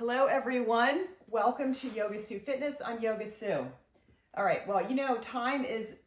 Hello everyone, welcome to Yoga Sue Fitness. I'm Yoga Sue. All right, well, you know, time is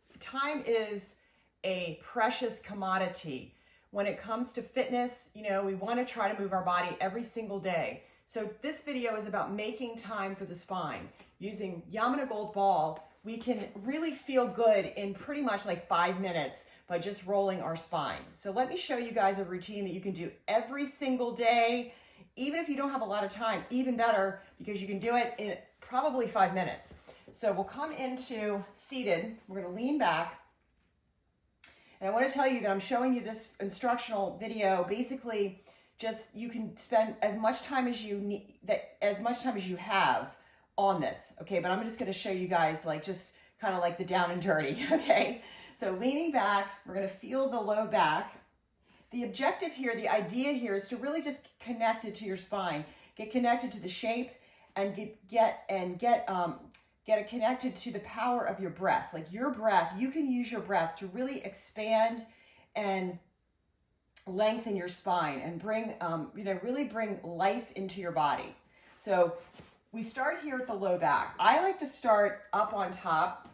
a precious commodity. When it comes to fitness, you know, we want to try to move our body every single day. So this video is about making time for the spine. Using YAMUNA Gold Ball, we can really feel good in pretty much like 5 minutes by just rolling our spine. So let me show you guys a routine that you can do every single day. Even if you don't have a lot of time, even better, because you can do it in probably 5 minutes. So we'll come into seated. We're going to lean back. And I want to tell you that I'm showing you this instructional video. Basically, just you can spend as much time as you need, as much time as you have on this. Okay, but I'm just going to show you guys like just kind of like the down and dirty. Okay, so leaning back, we're going to feel the low back. The objective here, the idea here is to really just connect it to your spine, get connected to the shape, and get it connected to the power of your breath. Like your breath, you can use your breath to really expand and lengthen your spine and bring, really bring life into your body. So we start here at the low back. I like to start up on top,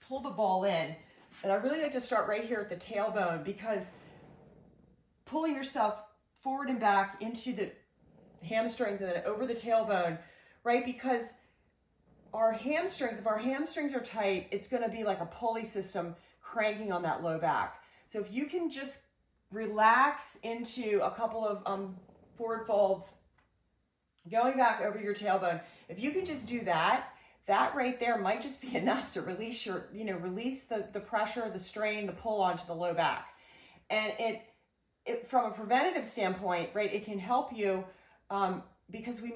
pull the ball in, and I really like to start right here at the tailbone because pulling yourself forward and back into the hamstrings and then over the tailbone, right? Because our hamstrings, if our hamstrings are tight, it's going to be like a pulley system cranking on that low back. So if you can just relax into a couple of forward folds, going back over your tailbone, if you can just do that, that right there might just be enough to release your, release the pressure, the strain, the pull onto the low back. And it from a preventative standpoint, right, it can help you because we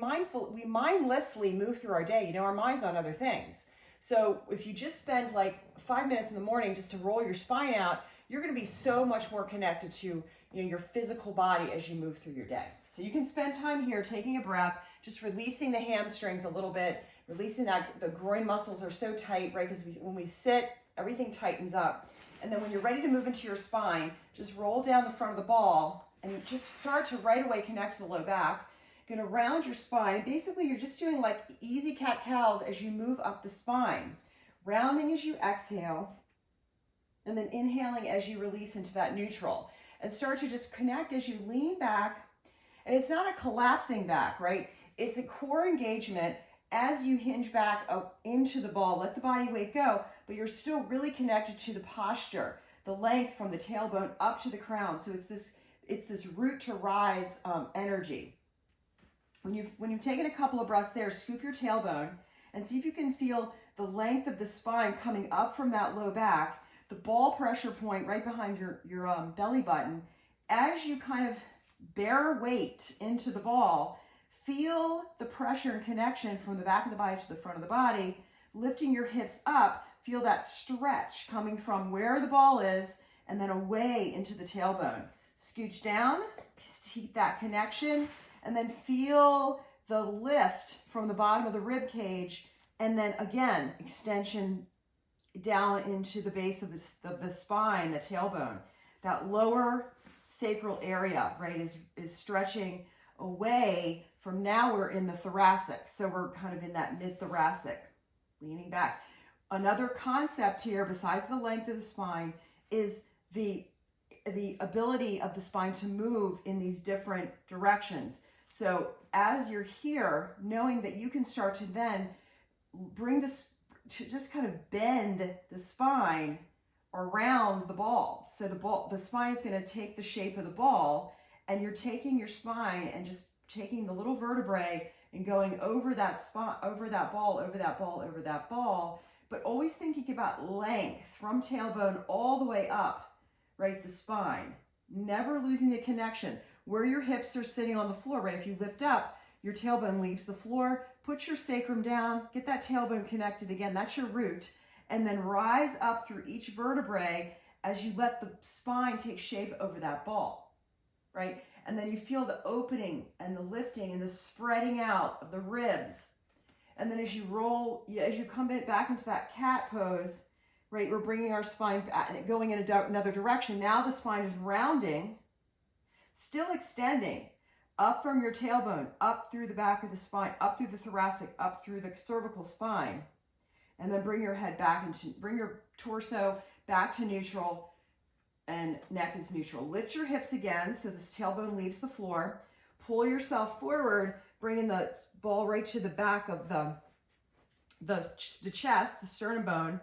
mindlessly move through our day. You know, our mind's on other things. So if you just spend like 5 minutes in the morning just to roll your spine out, you're going to be so much more connected to your physical body as you move through your day. So you can spend time here taking a breath, just releasing the hamstrings a little bit, releasing that. The groin muscles are so tight, right? Because when we sit, everything tightens up. And then when you're ready to move into your spine, just roll down the front of the ball and just start to right away connect to the low back. You're going to round your spine. Basically, you're just doing like easy cat-cows as you move up the spine. Rounding as you exhale, and then inhaling as you release into that neutral. And start to just connect as you lean back. And it's not a collapsing back, right? It's a core engagement as you hinge back up into the ball. Let the body weight go, but you're still really connected to the posture, the length from the tailbone up to the crown. So it's this root to rise energy. When you've taken a couple of breaths there, scoop your tailbone and see if you can feel the length of the spine coming up from that low back, the ball pressure point right behind your belly button. As you kind of bear weight into the ball, feel the pressure and connection from the back of the body to the front of the body, lifting your hips up. Feel that stretch coming from where the ball is and then away into the tailbone. Scooch down, keep that connection, and then feel the lift from the bottom of the rib cage, and then again, extension down into the base of the spine, the tailbone. That lower sacral area, right, is stretching away from. Now we're in the thoracic, so we're kind of in that mid-thoracic, leaning back. Another concept here, besides the length of the spine, is the ability of the spine to move in these different directions. So as you're here, knowing that you can start to then bring this, to just kind of bend the spine around the ball. So the spine is going to take the shape of the ball, and you're taking your spine and just taking the little vertebrae and going over that spot, over that ball, over that ball, over that ball, but always thinking about length from tailbone all the way up, right, the spine. Never losing the connection. Where your hips are sitting on the floor, right? If you lift up, your tailbone leaves the floor. Put your sacrum down, get that tailbone connected again. That's your root. And then rise up through each vertebrae as you let the spine take shape over that ball, right? And then you feel the opening and the lifting and the spreading out of the ribs. And then as you roll, as you come back into that cat pose, right, we're bringing our spine back, going in another direction. Now the spine is rounding, still extending, up from your tailbone, up through the back of the spine, up through the thoracic, up through the cervical spine. And then bring your head back bring your torso back to neutral, and neck is neutral. Lift your hips again so this tailbone leaves the floor. Pull yourself forward, bringing the ball right to the back of the chest, the sternum bone,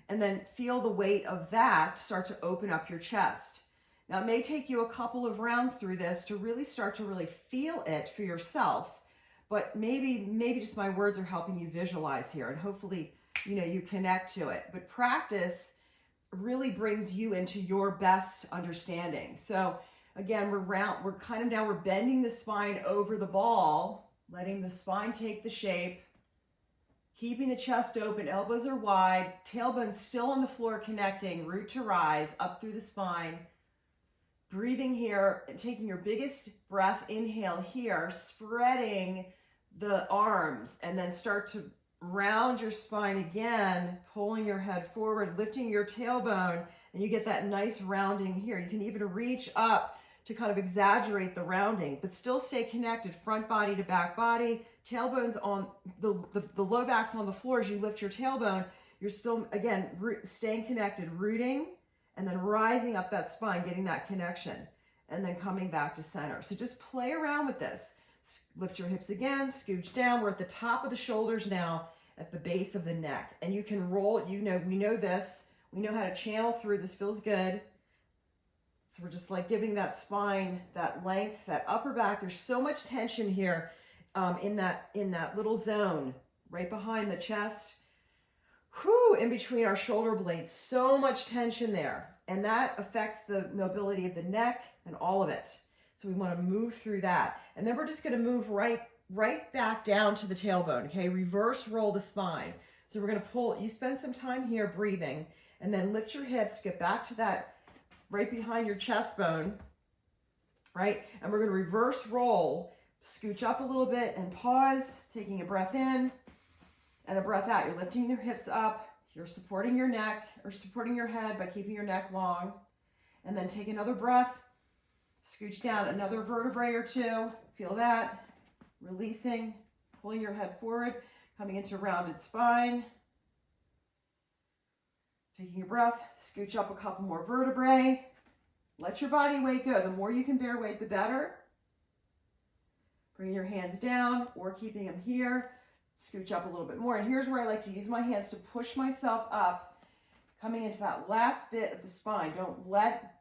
and then feel the weight of that start to open up your chest. Now, it may take you a couple of rounds through this to really start to really feel it for yourself, but maybe just my words are helping you visualize here, and hopefully, you connect to it. But practice really brings you into your best understanding. So again, we're kind of now, we're bending the spine over the ball, letting the spine take the shape, keeping the chest open, elbows are wide, tailbone still on the floor connecting, root to rise, up through the spine. Breathing here, taking your biggest breath, inhale here, spreading the arms, and then start to round your spine again, pulling your head forward, lifting your tailbone, and you get that nice rounding here. You can even reach up to kind of exaggerate the rounding, but still stay connected, front body to back body, tailbone's on, the low back's on the floor as you lift your tailbone. You're still, again, staying connected, rooting, and then rising up that spine, getting that connection, and then coming back to center. So just play around with this. Lift your hips again, scooch down. We're at the top of the shoulders now, at the base of the neck. And you can roll, we know this. We know how to channel through. This feels good. So we're just like giving that spine that length, that upper back. There's so much tension here in that little zone right behind the chest. In between our shoulder blades, so much tension there, and that affects the mobility of the neck and all of it. So we want to move through that, and then we're just going to move right back down to the tailbone. Okay, reverse roll the spine. So we're going to pull. You spend some time here breathing, and then lift your hips, get back to that right behind your chest bone, right? And we're going to reverse roll, scooch up a little bit, and pause, taking a breath in and a breath out. You're lifting your hips up. You're supporting your neck or supporting your head by keeping your neck long. And then take another breath. Scooch down another vertebrae or two. Feel that. Releasing, pulling your head forward, coming into rounded spine. Taking a breath. Scooch up a couple more vertebrae. Let your body weight go. The more you can bear weight, the better. Bringing your hands down or keeping them here. Scooch up a little bit more. And here's where I like to use my hands to push myself up, coming into that last bit of the spine. Don't let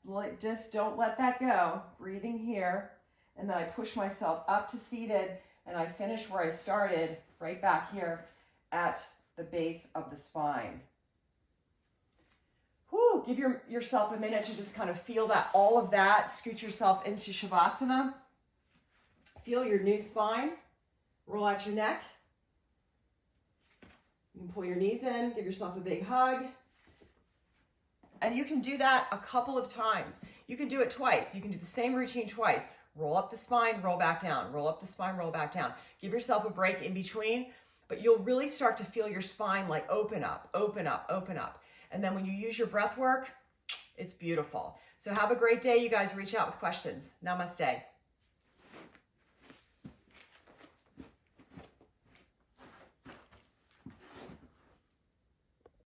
that go. Breathing here. And then I push myself up to seated, and I finish where I started, right back here at the base of the spine. Whew, give yourself a minute to just kind of feel that, all of that. Scoot yourself into Shavasana. Feel your new spine. Roll out your neck. You can pull your knees in, give yourself a big hug. And you can do that a couple of times. You can do it twice. You can do the same routine twice. Roll up the spine, roll back down. Roll up the spine, roll back down. Give yourself a break in between, but you'll really start to feel your spine like open up, open up, open up. And then when you use your breath work, it's beautiful. So have a great day, you guys. Reach out with questions. Namaste.